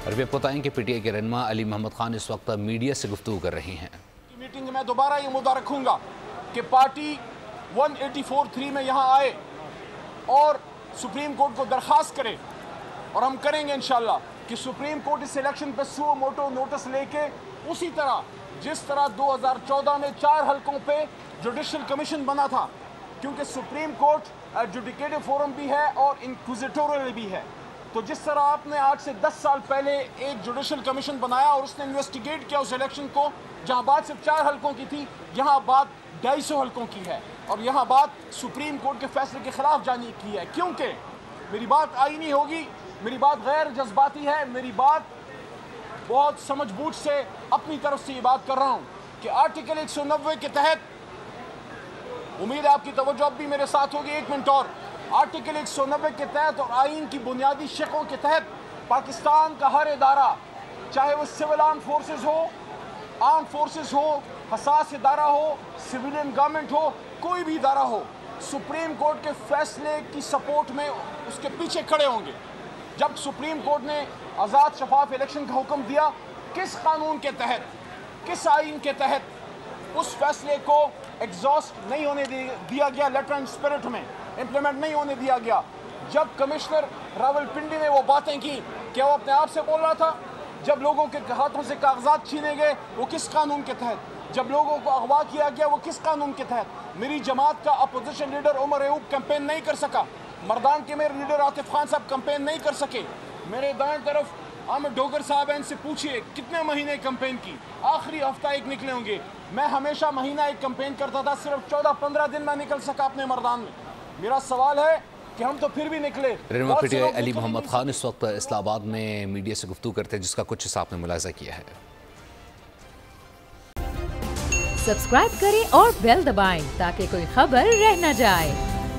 और वे बताएं कि पीटीआई के रहनुमा अली मोहम्मद खान इस वक्त मीडिया से गुफ्तगू कर रही हैं। मीटिंग में दोबारा ये मुद्दा रखूंगा कि पार्टी 184(3) में यहाँ आए और सुप्रीम कोर्ट को दरख्वास्त करे, और हम करेंगे इंशाल्लाह कि सुप्रीम कोर्ट इस इलेक्शन पे सुओ मोटो नोटिस लेके उसी तरह जिस तरह 2014 में 4 हलकों पे जुडिशल कमीशन बना था, क्योंकि सुप्रीम कोर्ट एडजुडिकेटिव फोरम भी है और इंक्विजिटोरियल भी है, तो जिस तरह आपने आज से 10 साल पहले एक जुडिशल कमीशन बनाया और उसने इन्वेस्टिगेट किया उस इलेक्शन को, जहां बात सिर्फ 4 हलकों की थी, यहाँ बात 250 हलकों की है, और यहाँ बात सुप्रीम कोर्ट के फैसले के खिलाफ जाने की है। क्योंकि मेरी बात आईनी होगी, मेरी बात गैर जज्बाती है, मेरी बात बहुत समझबूझ से अपनी तरफ से ये बात कर रहा हूँ कि आर्टिकल 190 के तहत, उम्मीद है आपकी तवज्जो अब भी मेरे साथ होगी, 1 मिनट और, आर्टिकल 190 के तहत और आइन की बुनियादी शिकों के तहत पाकिस्तान का हर इदारा, चाहे वो सिविल आर्म फोर्सेस हो, हसास इदारा हो, सिविलियन गवर्नमेंट हो, कोई भी इदारा हो, सुप्रीम कोर्ट के फैसले की सपोर्ट में उसके पीछे खड़े होंगे। जब सुप्रीम कोर्ट ने आज़ाद शफाफ इलेक्शन का हुक्म दिया, किस कानून के तहत, किस आइन के तहत उस फैसले को एग्जॉस्ट नहीं होने दिया गया, लेटर एंड स्पिरिट में इम्प्लीमेंट नहीं होने दिया गया। जब कमिश्नर रावलपिंडी ने वो बातें की, क्या वो अपने आप से बोल रहा था? जब लोगों के हाथों से कागजात छीने गए, वो किस कानून के तहत? जब लोगों को अगवा किया गया, वो किस कानून के तहत? मेरी जमात का opposition leader Umar Ayub campaign नहीं कर सका, मर्दान के मेरे लीडर आतिफ खान साहब कैंपेन नहीं कर सके, मेरे दाएं तरफ आमिर डोगर साहब हैं, इनसे पूछिए कितने महीने कैंपेन की, आखिरी हफ्ता एक निकले होंगे। मैं हमेशा महीना एक कैंपेन करता था, सिर्फ 14-15 दिन में निकल सका अपने मर्दान में। मेरा सवाल है कि हम तो फिर भी निकले। रहनुमा पीटीआई अली मोहम्मद खान इस वक्त इस्लामाबाद में मीडिया से गुफ्तगू करते हैं, जिसका कुछ हिस्सा आपने मुलाहिजा किया है। सब्सक्राइब करें और बेल दबाएं ताकि कोई खबर रह न जाए।